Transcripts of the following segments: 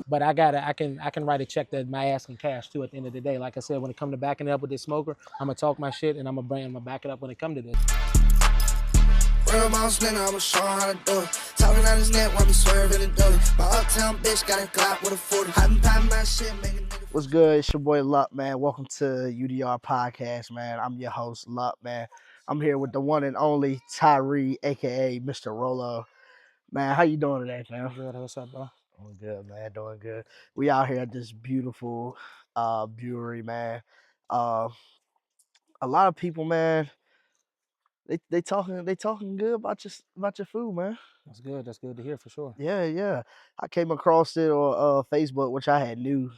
But I can write a check that my ass can cash too at the end of the day. Like I said, when it come to backing it up with this smoker, I'm gonna talk my shit and I'm gonna back it up when it come to this. Real boss nigga, I'ma show how to do it. Talking on his neck while me swerving and doing. My uptown bitch got a Glock with a 40. I been popping my shit, making niggas. What's good? It's your boy Luck, man. Welcome to UDR Podcast, man. I'm your host, Luck, man. I'm here with the one and only Tyree, aka Mr. Rolo. Man, how you doing today, fam? Good. What's up, bro? Doing good, man. Doing good. We out here at this beautiful brewery, man. Uh, a lot of people, man, they talking good about your food, man. That's good. That's good to hear for sure. Yeah. I came across it on Facebook, which I had knew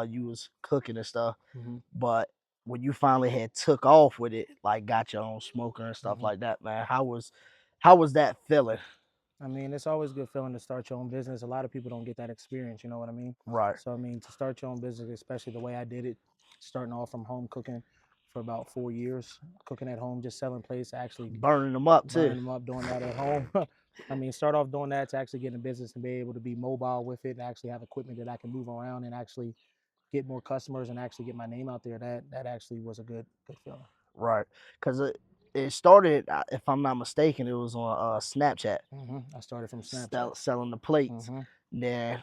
you was cooking and stuff. Mm-hmm. But when you finally had took off with it, like got your own smoker and stuff Mm-hmm. like that, man, how was that feeling? I mean, it's always a good feeling to start your own business. A lot of people don't get that experience, you know what I mean? Right. So I mean, to start your own business, especially the way I did it, starting off from home cooking for about 4 years, cooking at home, just selling plates, actually Burning them up burning too. them up, doing that at home. I mean, start off doing that to actually get in business and be able to be mobile with it and actually have equipment that I can move around and actually get more customers and actually get my name out there. That actually was a good feeling. Right. Because it started, if I'm not mistaken, it was on Snapchat. Mm-hmm. I started from Snapchat. Selling the plates. Mm-hmm. Then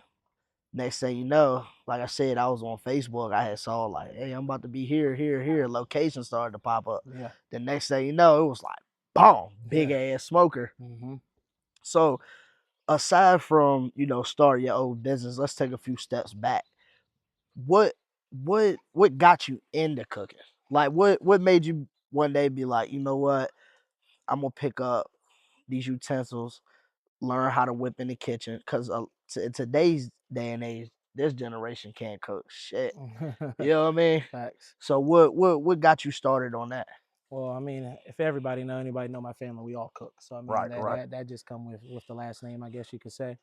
next thing you know, like I said, I was on Facebook. I had saw like, hey, I'm about to be here. Location started to pop up. Yeah. The next thing you know, it was like, boom, big ass smoker. Mm-hmm. So aside from starting your own business, let's take a few steps back. What got you into cooking? Like what made you one day be like, you know what, I'm gonna pick up these utensils, learn how to whip in the kitchen, because in today's day and age, this generation can't cook shit. You know what I mean? Facts. So what got you started on that? Well, I mean, if anybody know my family, we all cook. So I mean, Right. that just come with the last name, I guess you could say.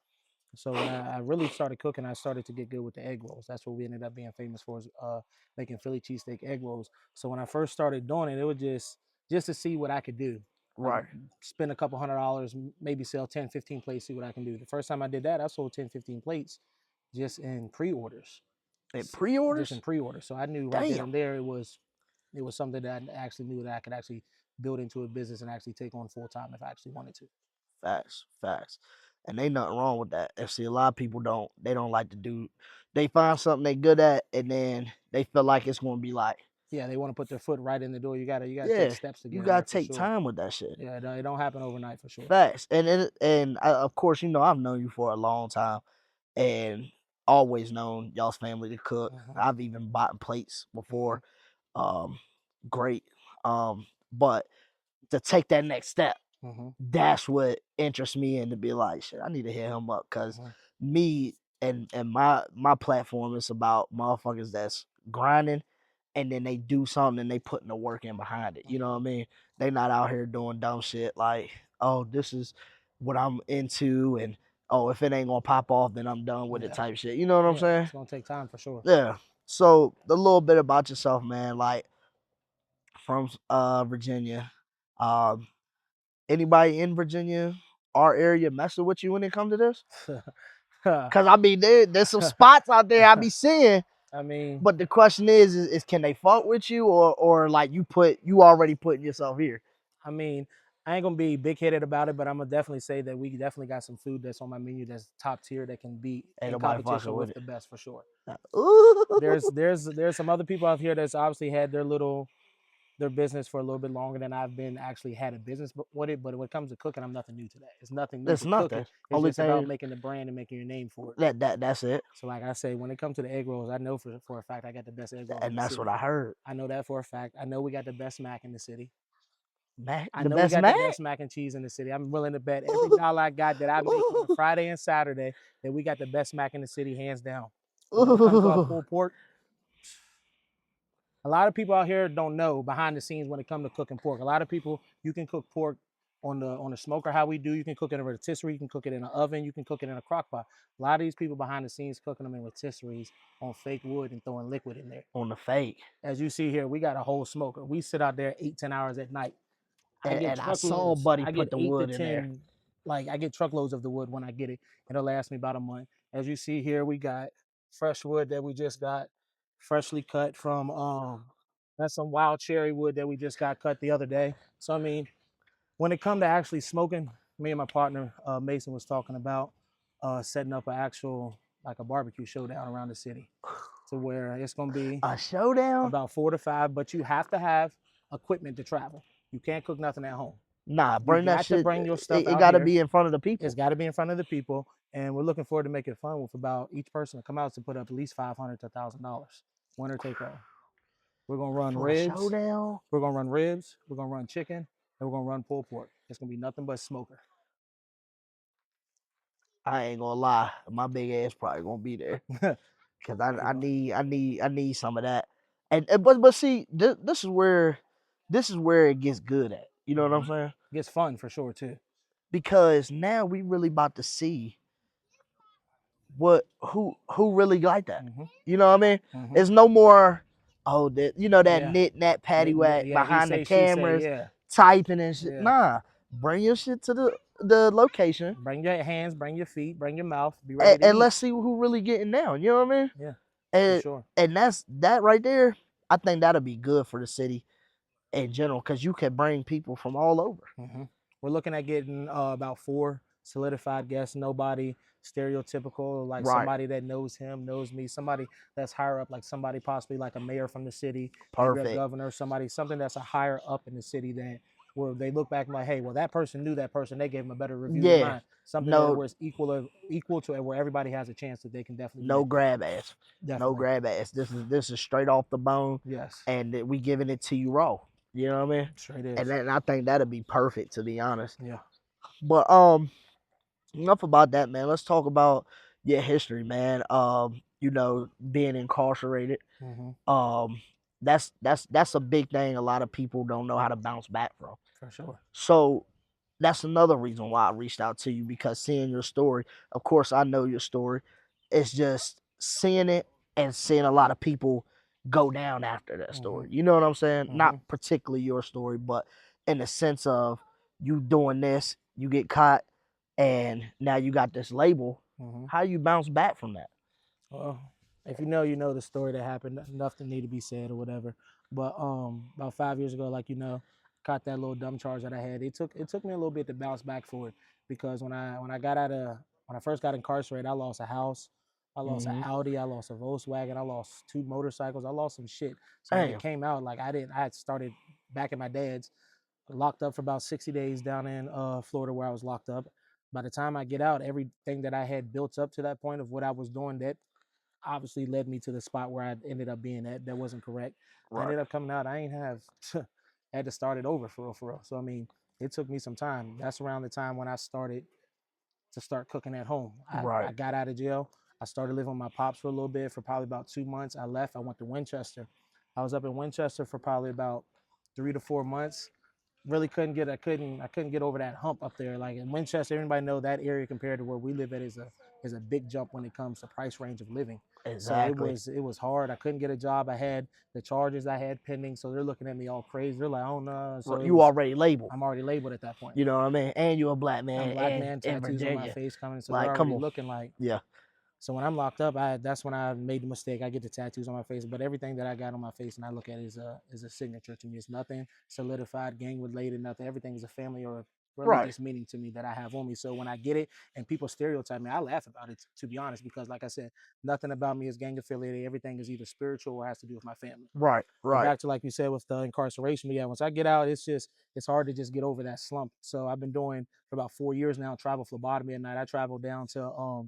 So when I really started cooking, I started to get good with the egg rolls. That's what we ended up being famous for, is making Philly cheesesteak egg rolls. So when I first started doing it, it was just to see what I could do. Right. Spend a couple $100, maybe sell 10, 15 plates, see what I can do. The first time I did that, I sold 10, 15 plates just in pre-orders. And pre-orders? Just in pre-orders. So I knew right then and there it was something that I actually knew that I could actually build into a business and actually take on full time if I actually wanted to. Facts. And ain't nothing wrong with that. And see, a lot of people don't like to do. They find something they good at, and then they feel like it's gonna be like. Yeah, they want to put their foot right in the door. You gotta take steps to get. You gotta take sure. time with that shit. Yeah, it don't happen overnight for sure. Facts. And of course, I've known you for a long time, and always known y'all's family to cook. Mm-hmm. I've even bought plates before. Great. But to take that next step, that's what interests me in, to be like, shit, I need to hit him up, because me and my platform is about motherfuckers that's grinding, and then they do something and they putting the work in behind it. You know what I mean? They not out here doing dumb shit like, oh, this is what I'm into, and oh, if it ain't gonna pop off, then I'm done with it type shit. You know what I'm saying? It's gonna take time for sure. Yeah. So a little bit about yourself, man. Like, from Virginia. Anybody in Virginia, our area, messing with you when it comes to this? Because I mean, there's some spots out there I be seeing. I mean, but the question is can they fuck with you, or like you already putting yourself here? I mean, I ain't gonna be big headed about it, but I'm gonna definitely say that we definitely got some food that's on my menu that's top tier that can be in competition with the best for sure. There's some other people out here that's obviously had their business for a little bit longer than I've been actually had a business with it. But when it comes to cooking, I'm nothing new to that. It's nothing new to cooking. It's only just about making the brand and making your name for it. That's it. So like I say, when it comes to the egg rolls, I know for a fact I got the best egg rolls. And that's what I heard. I know that for a fact. I know we got the best mac in the city. I know we got the best mac and cheese in the city. I'm willing to bet every dollar I got that I make on Friday and Saturday that we got the best mac in the city, hands down. When it comes to our pulled pork, a lot of people out here don't know behind the scenes when it comes to cooking pork. A lot of people, you can cook pork on the smoker how we do. You can cook it in a rotisserie. You can cook it in an oven. You can cook it in a crock pot. A lot of these people behind the scenes cooking them in rotisseries on fake wood and throwing liquid in there. On the fake. As you see here, we got a whole smoker. We sit out there 8-10 hours at night. I saw Buddy put the wood in there. Like, I get truckloads of the wood when I get it. It'll last me about a month. As you see here, we got fresh wood that we just got freshly cut from that's some wild cherry wood that we just got cut the other day. So I mean, when it come to actually smoking, me and my partner Mason was talking about setting up an actual like a barbecue showdown around the city to where it's gonna be A showdown? about 4 to 5, but you have to have equipment to travel. You can't cook nothing at home. Nah, You bring that got to shit. bring your stuff It out got to here. be in front of the It's people. got to be in front of the people, and we're looking forward to make it fun with about each person to come out to put up at least $500 to $1,000, winner take all. We're gonna run For a ribs. showdown? We're gonna run ribs. We're gonna run chicken, and we're gonna run pulled pork. It's gonna be nothing but smoker. I ain't gonna lie, my big ass probably gonna be there because I need some of that. And but see, this is where it gets good at. You know what I'm saying? Gets fun for sure too. Because now we really about to see what who really like that. You know what I mean? It's no more that that Yeah. knit nat patty whack Yeah, he behind the say, she say, cameras yeah. typing and shit. Yeah. Nah, bring your shit to the location Bring your hands, bring your feet, bring your mouth. Be ready to and eat. let's see who really getting down. You know what I mean? Yeah, for And sure. that right there. I think that'll be good for the city in general because you can bring people from all over. We're looking at getting about 4 solidified guests. Nobody stereotypical, like Right. somebody that knows him, knows me, somebody that's higher up, like somebody possibly like a mayor from the city, maybe a Perfect. governor, something that's a higher up in the city that where they look back and like, hey, well, that person knew that person, they gave him a better review than Yeah. mine. Something that No, was equal to it, where everybody has a chance that they can definitely no win. grab ass. No Definitely. grab ass. This is straight off the bone. Yes. And we giving it to you raw. You know what I mean? Straight is. And I think that'll be perfect to be honest. Yeah. But enough about that, man. Let's talk about your history, man. You know, being incarcerated. That's a big thing a lot of people don't know how to bounce back from. For sure. So that's another reason why I reached out to you because seeing your story, of course I know your story. It's just seeing it and seeing a lot of people go down after that story. You know what I'm saying? Not particularly your story, but in the sense of you doing this, you get caught, and now you got this label. How you bounce back from that? Well, if you know the story that happened. Nothing need to be said or whatever. But about 5 years ago, like caught that little dumb charge that I had. It took me a little bit to bounce back for it because when I first got incarcerated, I lost a house, I lost an Audi, I lost a Volkswagen, I lost 2 motorcycles, I lost some shit. So when it came out, like I had started back at my dad's, locked up for about 60 days down in Florida where I was locked up. By the time I get out, everything that I had built up to that point of what I was doing, that obviously led me to the spot where I ended up being at. That wasn't correct. I ended up coming out. I ain't have had to start it over for real. So I mean, it took me some time. That's around the time when I started to start cooking at home. I got out of jail. I started living with my pops for a little bit for probably about 2 months. I left. I went to Winchester. I was up in Winchester for probably about 3 to 4 months. Really couldn't get over that hump up there. Like in Winchester, everybody know that area compared to where we live at is a big jump when it comes to price range of living. Exactly. So it was hard. I couldn't get a job. I had the charges I had pending, so they're looking at me all crazy. They're like, "Oh no!" So you already labeled. I'm already labeled at that point. You know what I mean? And you're a black I'm man. a black and man, in tattoos on my Virginia. face coming, so Like, they're come already on. looking like. Yeah. So when I'm locked up, that's when I made the mistake. I get the tattoos on my face, but everything that I got on my face and I look at is a signature to me. It's nothing solidified, gang related, nothing. Everything is a family or religious meaning to me that I have on me. So when I get it and people stereotype me, I laugh about it, to be honest, because like I said, nothing about me is gang affiliated. Everything is either spiritual or has to do with my family. Right. And back to like you said with the incarceration, yeah, once I get out, it's hard to just get over that slump. So I've been doing for about 4 years now, travel phlebotomy at night. I travel down to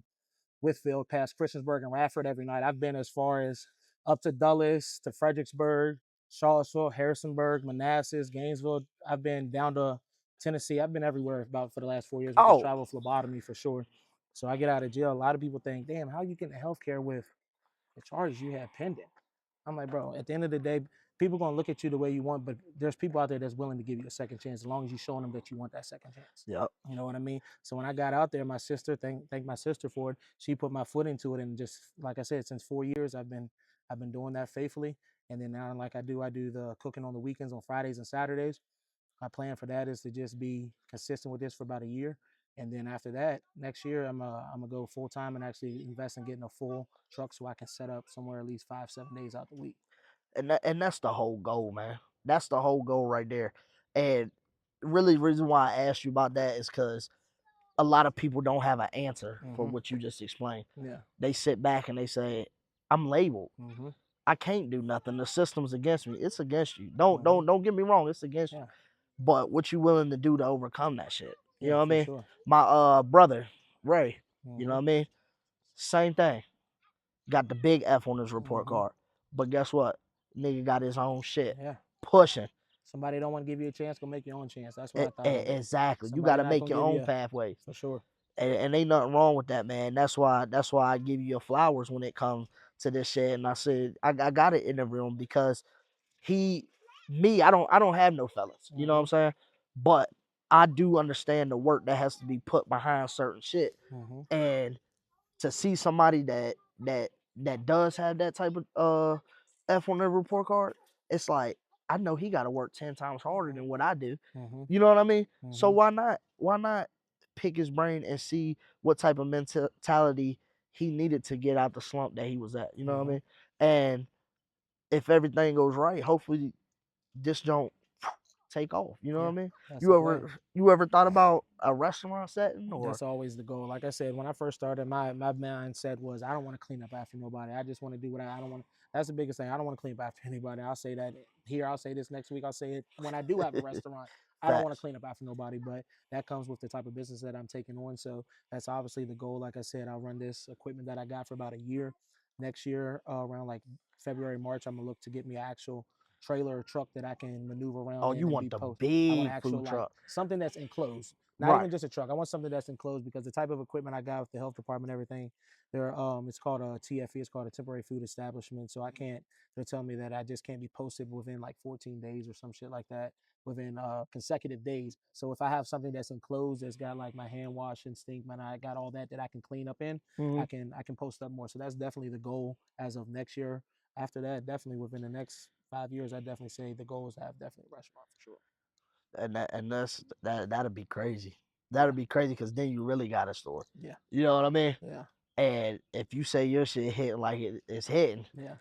Whitfield, past Christiansburg and Radford every night. I've been as far as up to Dulles, to Fredericksburg, Charlottesville, Harrisonburg, Manassas, Gainesville. I've been down to Tennessee. I've been everywhere about for the last 4 years with this travel phlebotomy for sure. So I get out of jail. A lot of people think, damn, how you getting health care with the charges you had pending? I'm like, bro, at the end of the day, people gonna look at you the way you want, but there's people out there that's willing to give you a second chance as long as you showing them that you want that second chance. Yep. You know what I mean? So when I got out there, my sister, thank my sister for it. She put my foot into it, and just like I said, since 4 years, I've been doing that faithfully. And then now, like I do the cooking on the weekends on Fridays and Saturdays. My plan for that is to just be consistent with this for about a year, And then after that, next year I'm gonna go full time and actually invest in getting a full truck so I can set up somewhere at least 5-7 days out the week. And that's the whole goal, man. That's the whole goal right there. And really, the reason why I asked you about that is because a lot of people don't have an answer for what you just explained. Yeah. They sit back and they say, "I'm labeled. I can't do nothing. The system's against me. It's against you. Don't get me wrong. It's against you. But what you willing to do to overcome that shit? You know what I mean? Sure. My brother Ray. You know what I mean? Same thing. Got the big F on his report card. But guess what? Nigga got his own shit. Yeah. Pushing. Somebody don't want to give you a chance, go make your own chance. That's what I thought. Exactly. You got to make your own pathways. For sure. And ain't nothing wrong with that, man. That's why I give you your flowers when it comes to this shit. And I said I got to interview him because I don't have no fellas. You know what I'm saying? But I do understand the work that has to be put behind certain shit. And to see somebody that does have that type of F on their report card, it's like I know he got to work 10 times harder than what I do. You know what I mean? So why not pick his brain and see what type of mentality he needed to get out the slump that he was at. You know what I mean? And if everything goes right, hopefully this don't take off. You know what I mean? You ever thought about a restaurant setting? Or that's always the goal. Like I said, when I first started, my mindset was I don't want to clean up after nobody. I just want to do what I don't want. That's the biggest thing. I don't want to clean up after anybody. I'll say that here. I'll say this next week. I'll say it when I do have a restaurant. I don't want to clean up after nobody, but that comes with the type of business that I'm taking on. So that's obviously the goal. Like I said, I'll run this equipment that I got for about a year. Next year, around like February, March, I'm gonna look to get me an actual trailer or truck that I can maneuver around. Oh, you want the big food truck? Something that's enclosed. Not even just a truck. I want something that's enclosed because the type of equipment I got with the health department, everything, it's called a TFE. It's called a temporary food establishment. So I can't. They're telling me that I just can't be posted within like 14 days or some shit like that within consecutive days. So if I have something that's enclosed, that's got like my hand wash instinct, man, I got all that I can clean up in. I can post up more. So that's definitely the goal as of next year. After that, definitely within the next 5 years, I definitely say the goal is to have definitely a restaurant for sure. And that'd be crazy. That'd be crazy because then you really got a store. Yeah. You know what I mean? Yeah. And if you say your shit hitting like it's hitting, yeah,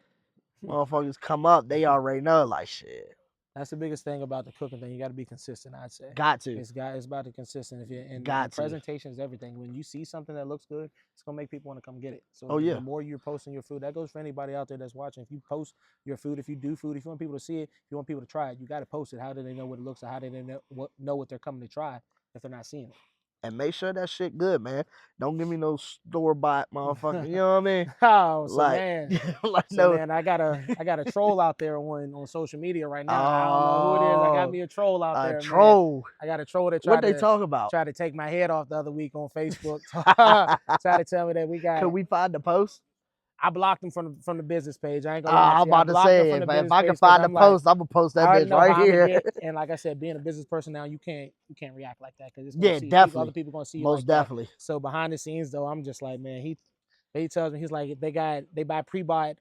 motherfuckers come up, they already know like shit. That's the biggest thing about the cooking thing. You got to be consistent. I'd say. Got to. It's about the consistent. If you and got presentation is everything. When you see something that looks good, it's gonna make people want to come get it. So the more you're posting your food, that goes for anybody out there that's watching. If you post your food, if you do food, if you want people to see it, if you want people to try it, you got to post it. How do they know what it looks like? How do they know what they're coming to try if they're not seeing it? And make sure that shit good, man. Don't give me no store bought motherfucker. You know what I mean? Oh, so man, man, I got a troll out there on social media right now. I don't know who it is. I got me a troll out there. Troll. Man. I got a troll that what they talk about? Tried to take my head off the other week on Facebook. Try to tell me that we got. Can we find the post? I blocked him from the business page. I ain't gonna lie. I'm about to say if I can find the post, I'm gonna post that bitch right here. And like I said, being a business person now, you can't react like that because definitely other people gonna see you. Most definitely. That. So behind the scenes though, I'm just like, man, he tells me he's like they buy pre-bought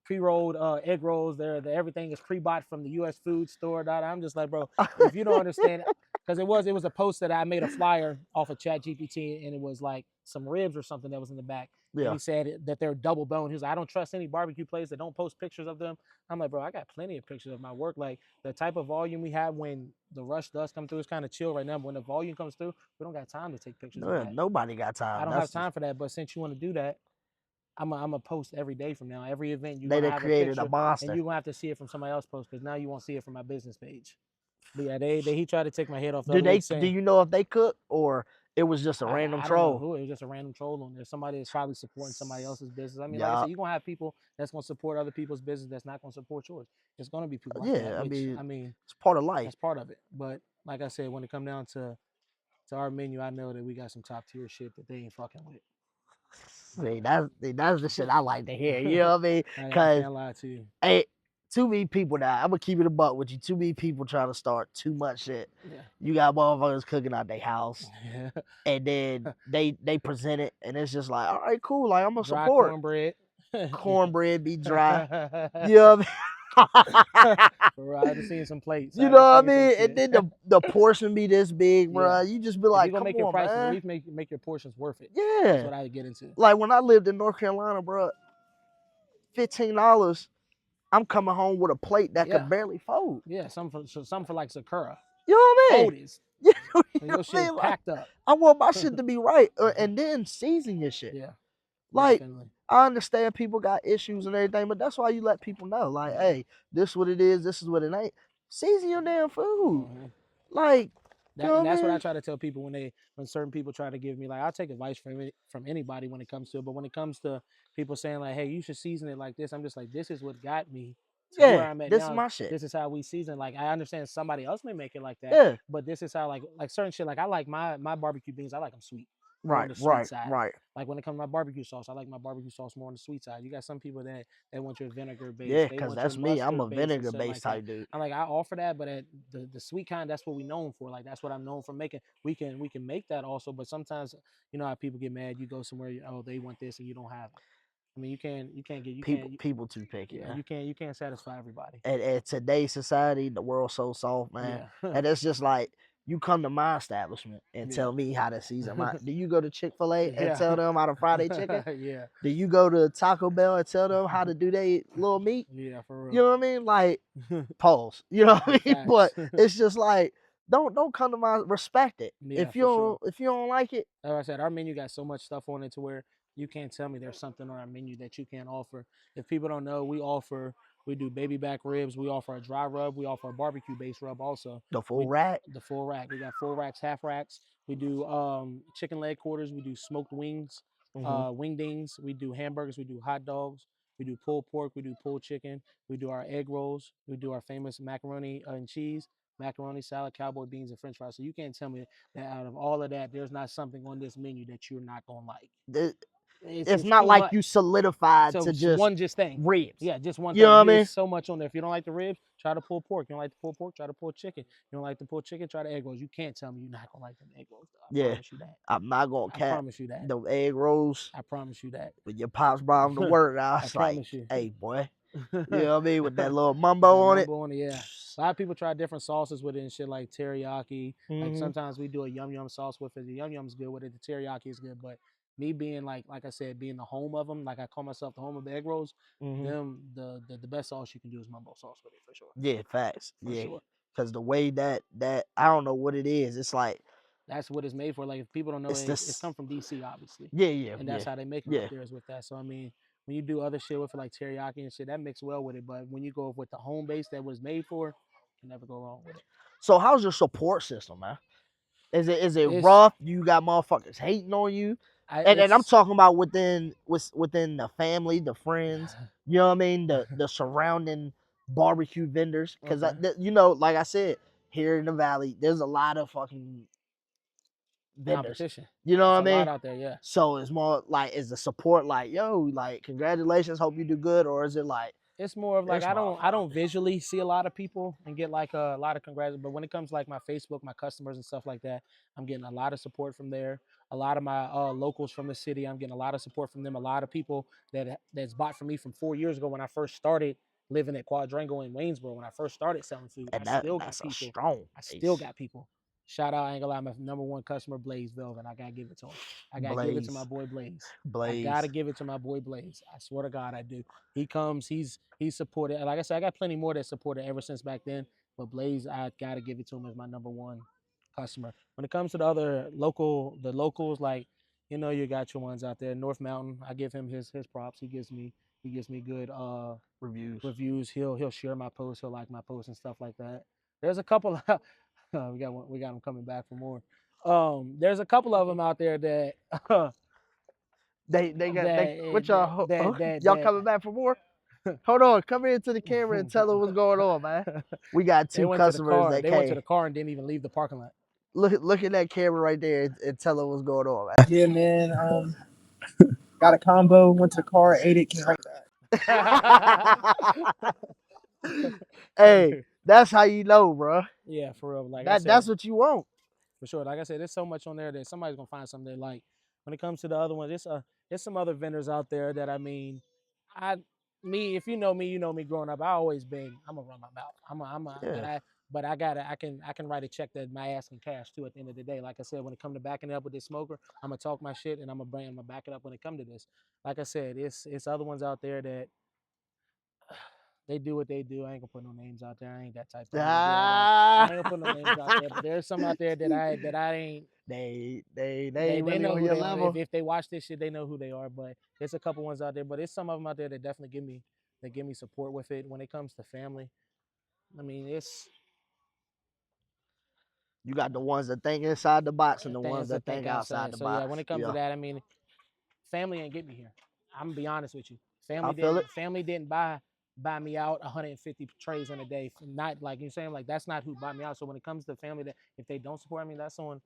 pre-rolled egg rolls. Everything is pre-bought from the U.S. food store. I'm just like, bro, if you don't understand. Because it was a post that I made a flyer off of ChatGPT and it was like some ribs or something that was in the back. Yeah. And he said that they're double boned. He was like, I don't trust any barbecue place that don't post pictures of them. I'm like, bro, I got plenty of pictures of my work. Like the type of volume we have when the rush does come through is kind of chill right now. But when the volume comes through, we don't got time to take pictures of that. Nobody got time. I don't have time for that. But since you want to do that, I'm a post every day from now. Every event you're gonna have created a monster, and you're gonna have to see it from somebody else's post because now you won't see it from my business page. But yeah, he tried to take my head off. Do you know if they cook or it was just a random troll? It was just a random troll on there. Somebody that's probably supporting somebody else's business. I mean, like I said, you're gonna have people that's gonna support other people's business that's not gonna support yours. It's gonna be people like that. I mean, it's part of life. That's part of it. But like I said, when it comes down to our menu, I know that we got some top tier shit that they ain't fucking with. See, that's the shit I like to hear. You know what I mean? I can't lie to you. Hey, too many people now. I'm gonna keep it a buck with you. Too many people trying to start too much shit. Yeah. You got motherfuckers cooking out their house, and then they present it, and it's just like, all right, cool. Like I'm gonna support. Cornbread. Cornbread be dry. You know what I mean? Bro, I've seen some plates. You I know done what I seen some mean? And shit. then the portion be this big, bro. Yeah. You just be If you're like, gonna come make your on, prices, at man. least make your portions worth it. That's Yeah. what I get into. Like when I lived in North Carolina, bro, $15. I'm coming home with a plate that Yeah. could barely fold. Yeah, some for like Sakura. You know what I mean? Folders. You And know your what I shit's mean? Like, packed up. I want my shit to be right, and then season your shit. Yeah. Like, Definitely. I understand people got issues and everything, but that's why you let people know, like, Yeah. hey, this what it is, this is what it ain't. Season your damn food. Mhm. Like, you know And what I that's what I mean? try to tell people when certain people try to give me, like, I'll take advice from anybody when it comes to it, but when it comes to people saying like, hey, you should season it like this, I'm just like, this is what got me to where Yeah, I'm at this is now. my shit. This is how we season. Like, I understand somebody else may make it like that, Yeah. but this is how, like certain shit. Like, I like my barbecue beans, I like them sweet, more on Right, the sweet right, side. right. Like when it comes to my barbecue sauce, I like my barbecue sauce more on the sweet side. You got some people that they want your vinegar base, Yeah, they because want your that's me. I'm a mustard base and vinegar stuff based like that. type dude. I'm like, I offer that, but at the sweet kind, that's what we known for. Like that's what I'm known for making. We can make that also, but sometimes you know how people get mad. You go somewhere, oh, they want this and you don't have it. I mean, People too picky, yeah, man. you can't satisfy everybody. And today's society, the world's so soft, man. Yeah, And it's just like you come to my establishment and yeah, tell me how to season my. Do you go to Chick-fil-A and yeah, tell them how to fry their chicken? yeah, Do you go to Taco Bell and tell them how to do their little meat? yeah, for You real. know what I mean? Like pause. You know what I mean? But Facts. it's just like don't come to my respect it. Yeah, for sure. If you don't like it, Like I said, our menu got so much stuff on it to where you can't tell me there's something on our menu that you can't offer. If people don't know, we do baby back ribs, we offer a dry rub, we offer a barbecue based rub also. the full We rack. the full rack. We got full racks, half racks. We do chicken leg quarters, we do smoked wings, Mm-hmm. wingdings, we do hamburgers, we do hot dogs, we do pulled pork, we do pulled chicken, we do our egg rolls, we do our famous macaroni and cheese, macaroni salad, cowboy beans, and french fries. So you can't tell me that out of all of that, there's not something on this menu that you're not gonna like. It's It's not too like much. you solidified So to just one just thing. ribs. Yeah, just one You know thing. what I mean? It's so much on there. If you don't like the ribs, try to pull pork. You don't like the pulled pork, try to pull chicken. You don't like the pulled chicken, try the egg rolls. You can't tell me you're not gonna like them egg rolls. Though. I Yeah, promise you that. I'm not gonna I cap promise you that. the egg rolls I promise you that. with your pops brought them to work. I I was like, promise you. hey boy, you That know what I mean? With that little mumbo on it. mumbo on it, yeah. A lot of people try different sauces with it and shit like teriyaki. Like Mm-hmm. sometimes we do a yum yum sauce with it. The yum yum's good with it. The teriyaki is good, but me being like I said, being the home of them, like I call myself the home of the egg rolls. Mm-hmm. Them the best sauce you can do is mumbo sauce with it for sure. Yeah, facts. For Yeah, sure. because the way that I don't know what it is. It's like That's what it's made for. Like if people don't know, it's it's this. come from DC obviously, Yeah, yeah, and that's yeah, how they make them yeah. up there is with that. So I mean, when you do other shit with it like teriyaki and shit, that mix well with it. But when you go with the home base that was made for, you can never go wrong with it. So how's your support system, man? Is it It's rough? You got motherfuckers hating on you, and I'm it's talking about within the family, the friends. You know what I mean? The surrounding barbecue vendors, because okay. you know, like I said, here in the valley, there's a lot of fucking vendors. Competition. You know what It's I a lot mean? out there, yeah. So it's more like is the support like, yo, like congratulations, hope you do good, or is it like It's more of like this I don't motherfucker? visually see a lot of people and get like a lot of congrats, but when it comes to like my Facebook, my customers and stuff like that, I'm getting a lot of support from there. A lot of my locals from the city, I'm getting a lot of support from them. A lot of people that's bought from me from 4 years ago when I first started living at Quadrangle in Waynesboro. When I first started selling food, And I still got that's a people. strong I still base. got people. Shout out, I ain't gonna lie, my number one customer, Blaze Velvet. I gotta give it to him. I gotta give it to my Blaze. boy Blaze. I gotta Blaze. give it to my boy Blaze. I swear to God, I do. He comes, he's supported. Like I said, I got plenty more that supported ever since back then. But Blaze, I gotta give it to him as my number one customer. When it comes to the other the locals, like you got your ones out there. North Mountain, I give him his props. He gives me good Reviews. reviews. He'll share my posts. He'll like my posts and stuff like that. There's a couple. Of, we got him coming back for more. There's a couple of them out there that They what y'all that coming back for more? Hold on, come here to the camera and tell them what's going on, man. We got they two went to the customers car. that They went to came. the car and didn't even leave the parking lot. Look at that camera right there and tell them what's going on, man. Yeah, man. Got a combo. Went to the car, ate it, came right back. Hey, that's how you know, bro. Yeah, for real. Like I That's said, what you want. for sure. Like I said, there's so much on there that somebody's gonna find something they like. When it comes to the other ones, there's some other vendors out there that I mean, I me, if you know me, you know me growing up. I always been. I'm gonna run my mouth. Yeah. But I gotta. I can write a check that my ass can cash too. At the end of the day, like I said, when it come to backing it up with this smoker, I'm gonna talk my shit and I'm gonna back it up when it come to this. Like I said, it's other ones out there that they do what they do. I ain't gonna put no names out there. I ain't that type of nigga to do all that. I Ah. ain't gonna put no names out there. But there's some out there that I ain't. they ain't They really know on who your they are. level. If they watch this shit, they know who they are. But there's a couple ones out there. But there's some of them out there that definitely give me support with it when it comes to family. I mean, it's You got the ones that think inside the box and the ones things to that think think outside outside. the So yeah, when box. it comes to Yeah, that, I mean, family ain't get me here. I'm gonna be honest with you. I feel it. Family didn't buy me out 150 trays in a day. Not like you're saying, like that's not who bought me out. So when it comes to family, that if they don't support me, that's on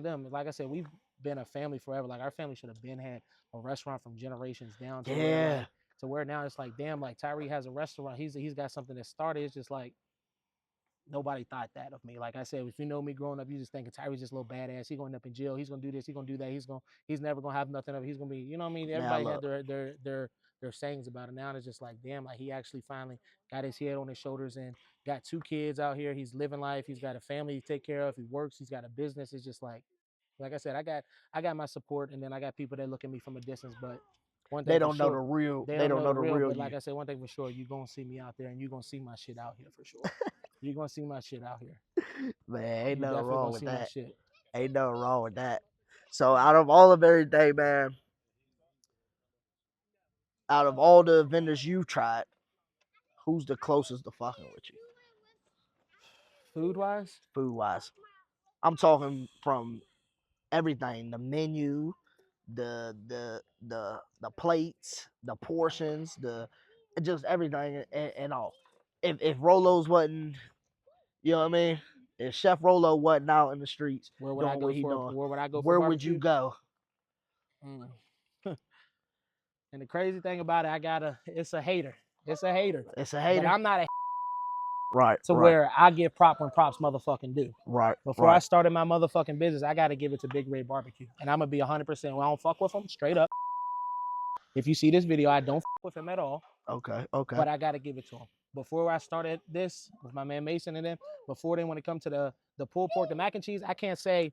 them. Like I said, we've been a family forever. Like our family should have been had a restaurant from generations down Yeah. to where now it's like damn, like Tyree has a restaurant. He's got something that started. It's just like nobody thought that of me. Like I said, if you know me growing up, you just thinking Tyree's just a little badass. He's going up in jail. He's gonna do this. He's gonna do that. He's never gonna have nothing of it. He's gonna be, you know what I mean? Now Everybody had look, their sayings about it. Now it's just like, damn, like he actually finally got his head on his shoulders and got 2 kids out here. He's living life. He's got a family to take care of. He works. He's got a business. It's just like I said, I got my support, and then I got people that look at me from a distance. But one they thing for don't know the sure, real. they They don't don't know know the the real. real But you. like I said, one thing for sure, you're gonna see me out there, and you're gonna see my shit out here for sure. You're gonna see my shit out here. Man, ain't You nothing definitely wrong gonna with see my that. shit. Ain't nothing wrong with that. So out of all of everything, man, out of all the vendors you've tried, who's the closest to fucking with you, Food wise, food wise? I'm talking from everything, the menu, the plates, the portions, the just everything and all. If Rolo's wasn't, you know what I mean? If Chef Rolo wasn't out in the streets doing what he doing, where would I go for where would you barbecue? go? Mm. And the crazy thing about it, it's a hater. It's a hater. It's a But hater. I'm not a Right, to right, where I give prop when props motherfucking do. right, Before I right. started my motherfucking business, I gotta give it to Big Red Barbecue. And I'm gonna be 100%. When I don't fuck with him, straight up. If you see this video, I don't fuck with him at all. Okay, okay. But I gotta give it to him. Before I started this with my man Mason and them, before then when it comes to the pulled pork, the mac and cheese, I can't say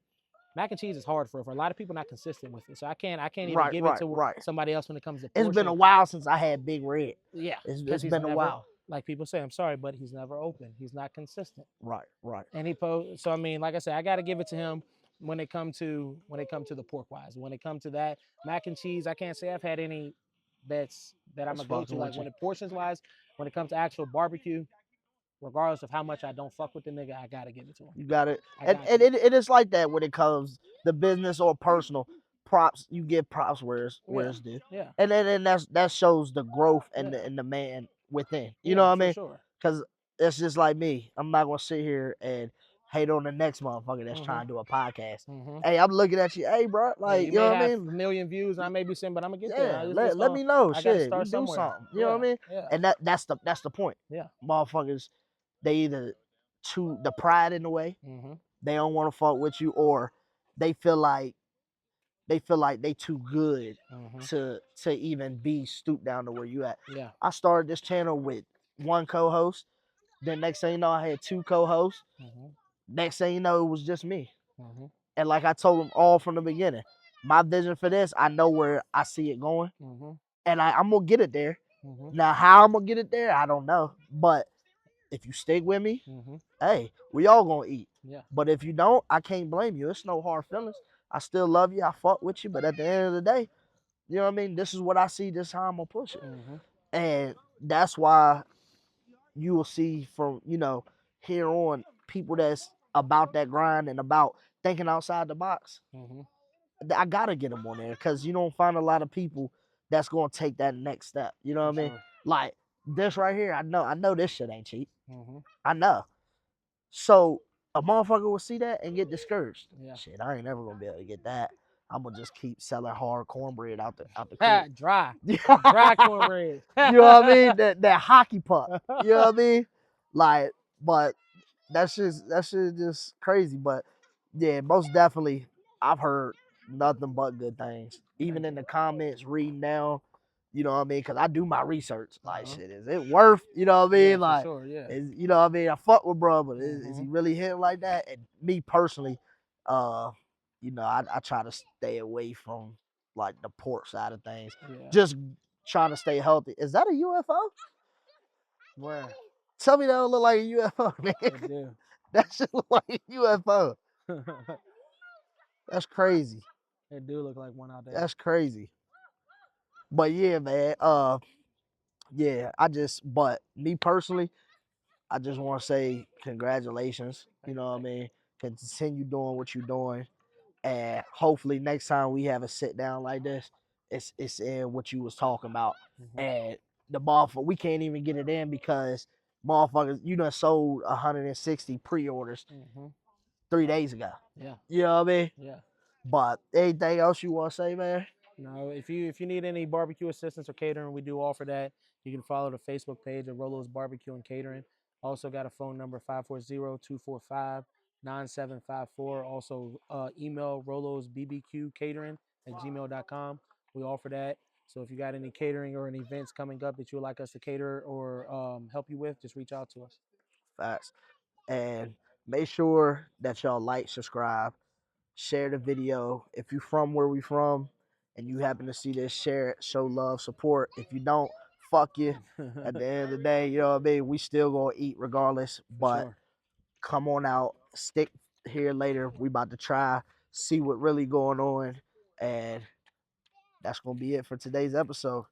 mac and cheese is hard for a lot of people not consistent with it. So I can't even Right, give it right, to right. somebody else when it comes to It's been a portion. while since I had Big Red. Yeah, It's because he's been a never, while. like people say, I'm sorry, but he's never open. He's not consistent. Right, right. And so I mean, like I said, I gotta give it to him when it come to the pork wise. When it comes to that mac and cheese, I can't say I've had any that I'm That's gonna go fucking to. Like with you. when it portions wise, when it comes to actual barbecue, regardless of how much I don't fuck with the nigga, I gotta give it to him. You got it. I And got and to. it is like that when it comes the business or personal props. You give props where Yeah, it's due, yeah, and then that shows the growth and yeah, the man within. You know yeah, what I for mean? sure. Because it's just like me. I'm not gonna sit here and hate on the next motherfucker that's Mm-hmm. trying to do a podcast. Mm-hmm. Hey, I'm looking at you. Hey, bro, Yeah, like you you may know what I have mean? a million views, and I may be saying, but I'm gonna get there. Yeah, let me know. I gotta Shit, we start do somewhere. something. You know Yeah, what I mean? yeah, And that's the point. yeah. Motherfuckers, they either too the pride in the way. Mm-hmm. They don't want to fuck with you, or they feel like they too good Mm-hmm. to even be stooped down to where you at. Yeah. I started this channel with one co-host. Then next thing you know, I had 2 co-hosts. Mm-hmm. Next thing you know, it was just me. Mm-hmm. And like I told them all from the beginning, my vision for this, I know where I see it going, Mm-hmm. and I'm gonna get it there. Mm-hmm. Now, how I'm gonna get it there, I don't know. But if you stick with me, Mm-hmm. hey, we all gonna eat. Yeah. But if you don't, I can't blame you. It's no hard feelings. I still love you. I fuck with you. But at the end of the day, you know what I mean? This is what I see. This is how I'm gonna push it. Mm-hmm. And that's why you will see from, here on people that's about that grind and about thinking outside the box. Mm-hmm. I gotta get them on there because you don't find a lot of people that's gonna take that next step. You know what I mean? Sure. Like this right here, I know this shit ain't cheap. Mm-hmm. I know. So a motherfucker will see that and get discouraged. Yeah. Shit, I ain't never gonna be able to get that. I'm gonna just keep selling hard cornbread out the crib. Dry you cornbread. know what I mean? That hockey puck. You know what I mean? Like, but that's just crazy. But yeah, most definitely, I've heard nothing but good things. Even in the comments, reading down, You know what I mean? Because I do my research. Like, shit, is it worth? You know what I mean? Yeah, Like, for sure, yeah. you know what I mean? I fuck with bro, but is he really hitting like that? And me personally, you know, I try to stay away from like the pork side of things. Yeah. Just trying to stay healthy. Is that a UFO? Where? Tell me that don't look like a UFO, man. It do. That shit look like a UFO. That's crazy. It do look like one out there. That's crazy. But yeah, man. Yeah, but me personally, I just want to say congratulations. You know what I mean? Continue doing what you're doing. And hopefully next time we have a sit down like this, it's in what you was talking about. And the motherfucker, we can't even get it in because motherfuckers, you done sold 160 pre-orders 3 days ago. Yeah. You know what I mean? Yeah. But anything else you want to say, man? No, if you need any barbecue assistance or catering, we do offer that. You can follow the Facebook page of Rolo's Barbecue and Catering. Also got a phone number 540-245-9754. Also email Rolo's BBQ Catering at gmail.com. We offer that. So if you got any catering or any events coming up that you would like us to cater or help you with, just reach out to us. Facts. And make sure that y'all like, subscribe, share the video. If you from where we from and you happen to see this, share it, show love, support. If you don't, fuck you. At the end of the day, you know what I mean? We still gonna eat regardless. But sure. Come on out, stick here later. We about to try, see what really going on. And that's gonna be it for today's episode.